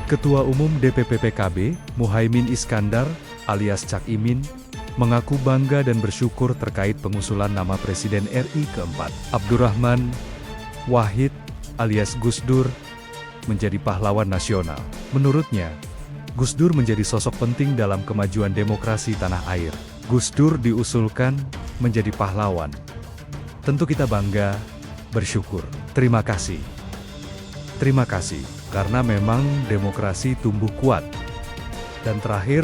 Ketua Umum DPP PKB, Muhaimin Iskandar, alias Cak Imin, mengaku bangga dan bersyukur terkait pengusulan nama Presiden RI keempat, Abdurrahman Wahid, alias Gus Dur, menjadi pahlawan nasional. Menurutnya, Gus Dur menjadi sosok penting dalam kemajuan demokrasi tanah air. Gus Dur diusulkan menjadi pahlawan. Tentu kita bangga, bersyukur. Terima kasih. Terima kasih, karena memang demokrasi tumbuh kuat. Dan terakhir,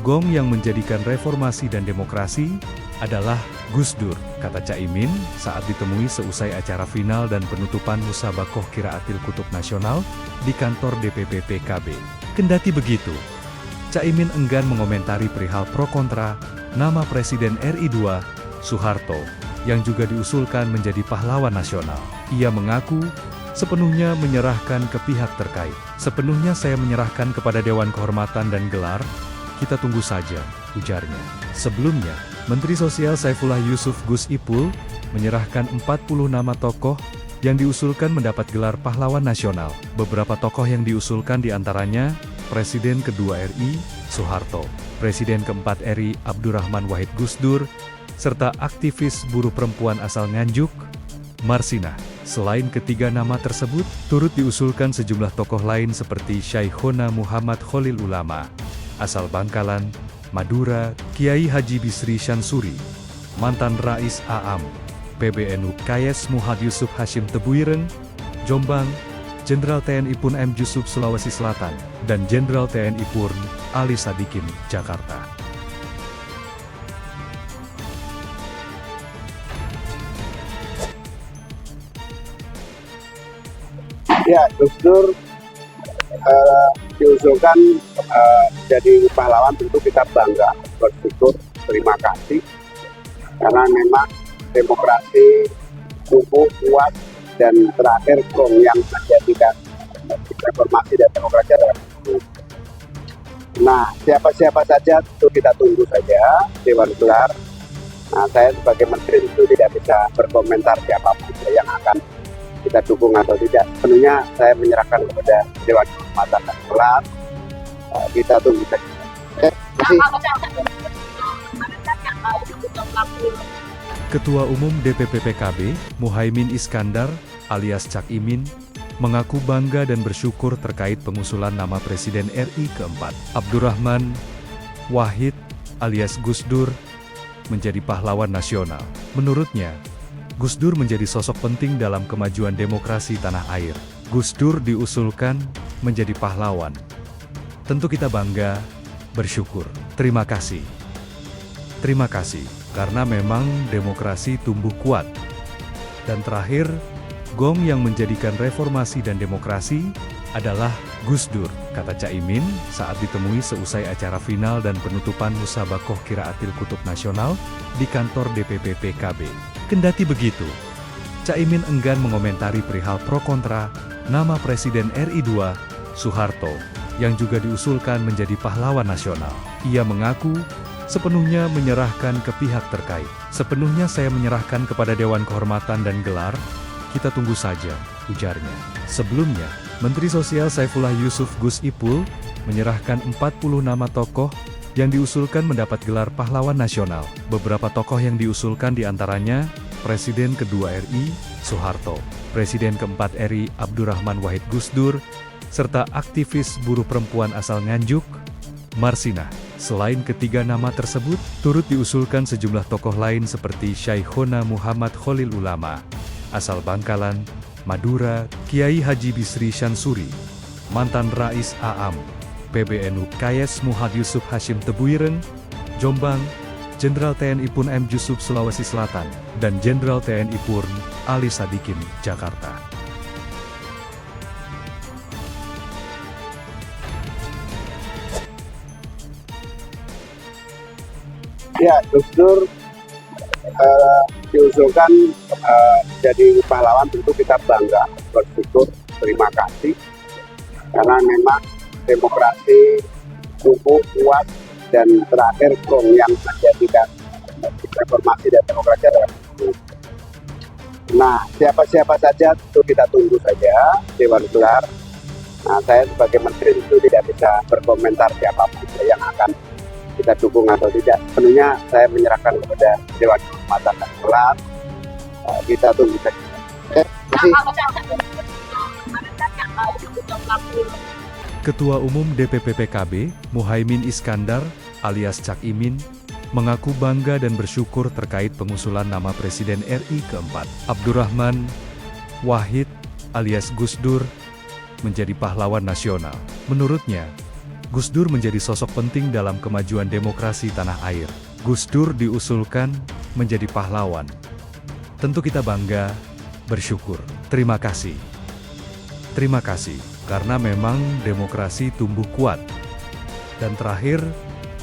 gong yang menjadikan reformasi dan demokrasi adalah Gus Dur, kata Caimin saat ditemui seusai acara final dan penutupan Musabakoh Qiraatil Kutub Nasional di kantor DPP PKB. Kendati begitu, Caimin enggan mengomentari perihal pro kontra nama Presiden RI II, Soeharto, yang juga diusulkan menjadi pahlawan nasional. Ia mengaku sepenuhnya menyerahkan ke pihak terkait. Sepenuhnya saya menyerahkan kepada Dewan Kehormatan dan gelar, kita tunggu saja, ujarnya. Sebelumnya, Menteri Sosial Saifullah Yusuf Gus Ipul menyerahkan 40 nama tokoh yang diusulkan mendapat gelar pahlawan nasional. Beberapa tokoh yang diusulkan diantaranya Presiden kedua RI, Soeharto, Presiden keempat RI, Abdurrahman Wahid Gus Dur, serta aktivis buruh perempuan asal Nganjuk, Marsinah. Selain ketiga nama tersebut, turut diusulkan sejumlah tokoh lain seperti Syaikhouna Muhammad Kholil Ulama, asal Bangkalan, Madura, Kiai Haji Bisri Syansuri, mantan Rais AM, PBNU Kayes Muhad Yusuf Hashim Tebuireng, Jombang, Jenderal TNI Pun M. Jusuf Sulawesi Selatan, dan Jenderal TNI Purn Ali Sadikin, Jakarta. Ya, Gus Dur diusulkan jadi pahlawan, tentu kita bangga, bersyukur, terima kasih. Karena memang demokrasi tumbuh kuat dan terakhir gong yang menjadikan reformasi dan demokrasi adalah itu. Nah, siapa-siapa saja itu kita tunggu saja Dewan Gelar. Nah, saya sebagai menteri itu tidak bisa berkomentar siapapun yang akan kita dukung atau tidak. Sepenuhnya saya menyerahkan kepada Dewan Kehormatan dan Gelar. Kita tunggu saja. Ketua Umum DPP PKB, Muhaimin Iskandar, alias Cak Imin, mengaku bangga dan bersyukur terkait pengusulan nama Presiden RI keempat, Abdurrahman Wahid, alias Gus Dur, menjadi pahlawan nasional. Menurutnya, Gus Dur menjadi sosok penting dalam kemajuan demokrasi tanah air. Gus Dur diusulkan menjadi pahlawan. Tentu kita bangga, bersyukur. Terima kasih. Terima kasih, karena memang demokrasi tumbuh kuat. Dan terakhir, gong yang menjadikan reformasi dan demokrasi adalah Gus Dur, kata Caimin saat ditemui seusai acara final dan penutupan Musabakoh Qiraatil Kutub Nasional di kantor DPP PKB. Kendati begitu, Caimin enggan mengomentari perihal pro kontra nama Presiden RI II, Soeharto, yang juga diusulkan menjadi pahlawan nasional. Ia mengaku sepenuhnya menyerahkan ke pihak terkait. Sepenuhnya saya menyerahkan kepada Dewan Kehormatan dan gelar, kita tunggu saja, ujarnya. Sebelumnya, Menteri Sosial Saifullah Yusuf Gus Ipul menyerahkan 40 nama tokoh yang diusulkan mendapat gelar pahlawan nasional. Beberapa tokoh yang diusulkan diantaranya Presiden kedua RI, Soeharto, Presiden keempat RI, Abdurrahman Wahid Gus Dur, serta aktivis buruh perempuan asal Nganjuk, Marsinah. Selain ketiga nama tersebut, turut diusulkan sejumlah tokoh lain seperti Syaikhouna Muhammad Kholil Ulama, asal Bangkalan, Madura, Kiai Haji Bisri Syansuri, mantan Rais AM, PBNU Kayes Muhad Yusuf Hashim Tebuireng, Jombang, Jenderal TNI Pun M. Jusuf Sulawesi Selatan, dan Jenderal TNI Purn Ali Sadikin, Jakarta. Ya, Gus Dur diusulkan jadi pahlawan, tentu kita bangga, bersyukur, terima kasih. Karena memang demokrasi tumbuh kuat dan terakhir gong yang menjadikan reformasi dan demokrasi adalah itu. Nah, siapa-siapa saja itu kita tunggu saja Dewan Gelar. Nah, saya sebagai menteri itu tidak bisa berkomentar siapapun yang akan kita dukung atau tidak. Sepenuhnya saya menyerahkan kepada Dewan Kehormatan dan Kelas. Kita tunggu saja. Ketua Umum DPP PKB, Muhaimin Iskandar, alias Cak Imin, mengaku bangga dan bersyukur terkait pengusulan nama Presiden RI keempat, Abdurrahman Wahid, alias Gus Dur, menjadi pahlawan nasional. Menurutnya, Gus Dur menjadi sosok penting dalam kemajuan demokrasi tanah air. Gus Dur diusulkan menjadi pahlawan. Tentu kita bangga, bersyukur. Terima kasih. Terima kasih, karena memang demokrasi tumbuh kuat. Dan terakhir,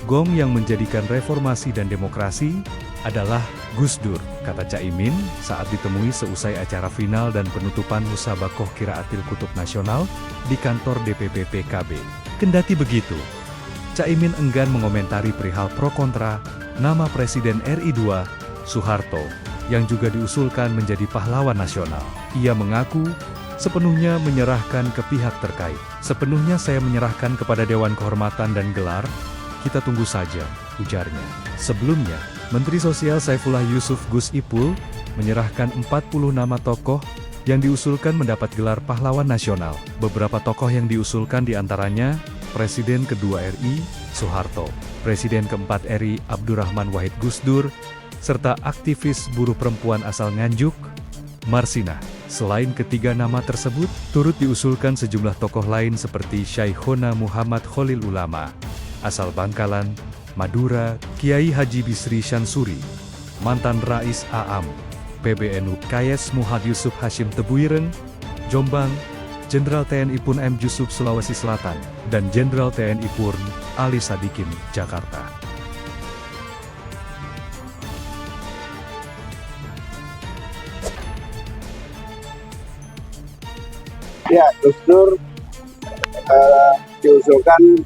gong yang menjadikan reformasi dan demokrasi adalah Gus Dur, kata Caimin saat ditemui seusai acara final dan penutupan Musabakoh Qiraatil Kutub Nasional di kantor DPP PKB. Kendati begitu, Caimin enggan mengomentari perihal pro kontra nama Presiden RI II, Soeharto, yang juga diusulkan menjadi pahlawan nasional. Ia mengaku sepenuhnya menyerahkan ke pihak terkait. Sepenuhnya saya menyerahkan kepada Dewan Kehormatan dan Gelar, kita tunggu saja, ujarnya. Sebelumnya, Menteri Sosial Saifullah Yusuf Gus Ipul menyerahkan 40 nama tokoh yang diusulkan mendapat gelar pahlawan nasional. Beberapa tokoh yang diusulkan diantaranya Presiden kedua RI, Soeharto, Presiden keempat RI, Abdurrahman Wahid Gus Dur, serta aktivis buruh perempuan asal Nganjuk, Marsinah. Selain ketiga nama tersebut, turut diusulkan sejumlah tokoh lain seperti Syekhona Muhammad Khalil Ulama, asal Bangkalan, Madura, Kiai Haji Bisri Syansuri, mantan Rais AM, PBNU Kayes Muhad Yusuf Hashim Tebuireng, Jombang, Jenderal TNI Pun M. Jusuf Sulawesi Selatan, dan Jenderal TNI Purn Ali Sadikin, Jakarta. Ya, Gus Dur diusulkan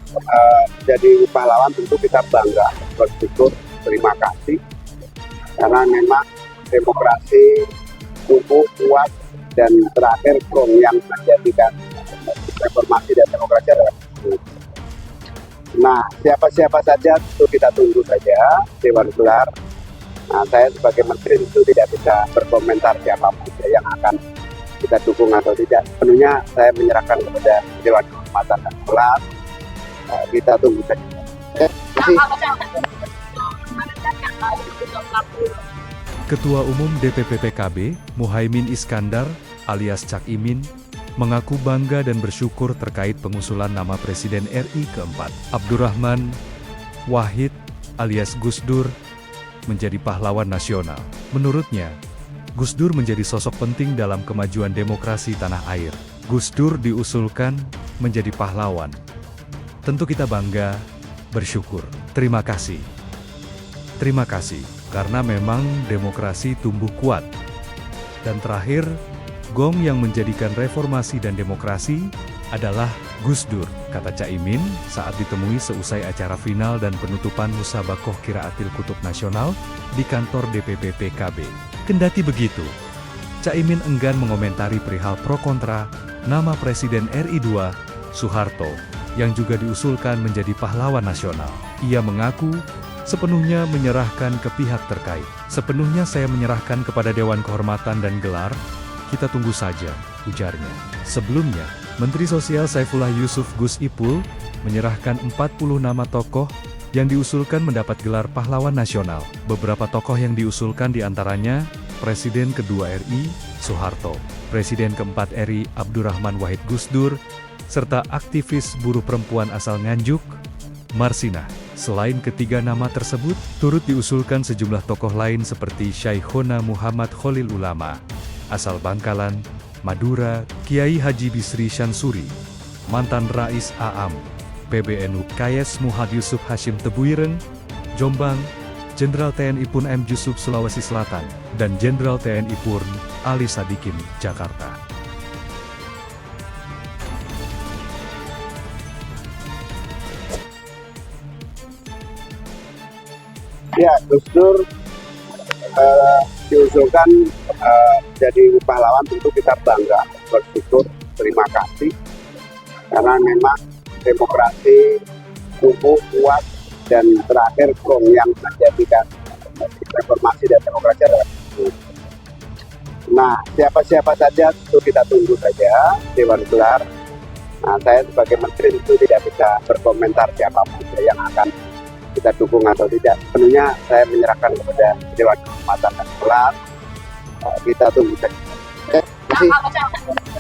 jadi pahlawan, tentu kita bangga, bersyukur, terima kasih. Karena memang demokrasi tumbuh kuat dan terakhir gong yang menjadikan reformasi dan demokrasi adalah Gus Dur. Nah, siapa-siapa saja itu kita tunggu saja Dewan Gelar. Nah, saya sebagai menteri itu tidak bisa berkomentar siapapun yang akan kita dukung atau tidak. Sepenuhnya saya menyerahkan kepada Dewan Kehormatan dan Kelas. Kita tunggu saja. Ketua Umum DPP PKB, Muhaimin Iskandar, alias Cak Imin, mengaku bangga dan bersyukur terkait pengusulan nama Presiden RI keempat, Abdurrahman Wahid, alias Gus Dur, menjadi pahlawan nasional. Menurutnya, Gus Dur menjadi sosok penting dalam kemajuan demokrasi tanah air. Gus Dur diusulkan menjadi pahlawan. Tentu kita bangga, bersyukur. Terima kasih. Terima kasih, karena memang demokrasi tumbuh kuat. Dan terakhir, gong yang menjadikan reformasi dan demokrasi adalah Gus Dur, kata Caimin saat ditemui seusai acara final dan penutupan Musabakoh Qiraatil Kutub Nasional di kantor DPP PKB. Kendati begitu, Caimin enggan mengomentari perihal pro kontra nama Presiden RI II, Soeharto, yang juga diusulkan menjadi pahlawan nasional. Ia mengaku sepenuhnya menyerahkan ke pihak terkait. Sepenuhnya saya menyerahkan kepada Dewan Kehormatan dan Gelar, kita tunggu saja, ujarnya. Sebelumnya, Menteri Sosial Saifullah Yusuf Gus Ipul menyerahkan 40 nama tokoh yang diusulkan mendapat gelar pahlawan nasional. Beberapa tokoh yang diusulkan diantaranya Presiden kedua RI, Soeharto, Presiden keempat RI, Abdurrahman Wahid Gus Dur, serta aktivis buruh perempuan asal Nganjuk, Marsinah. Selain ketiga nama tersebut, turut diusulkan sejumlah tokoh lain seperti Syekhona Muhammad Khalil Ulama, asal Bangkalan, Madura, Kiai Haji Bisri Syansuri, mantan Rais AM, PBNU Kayes Muhad Yusuf Hashim Tebuireng, Jombang, Jenderal TNI Pun M. Jusuf Sulawesi Selatan, dan Jenderal TNI Purn Ali Sadikin, Jakarta. Ya, Gus Dur diusulkan jadi pahlawan, tentu kita bangga, bersyukur, terima kasih. karena memang demokrasi tumbuh kuat dan terakhir yang menjadikan reformasi dan demokrasi adalah itu. Nah, siapa-siapa saja itu kita tunggu saja Dewan Gelar. Nah, saya sebagai menteri itu tidak bisa berkomentar siapapun yang akan kita dukung atau tidak. Sepenuhnya saya menyerahkan kepada Dewan Kehormatan dan Gelar. Kita tunggu saja. Terima kasih.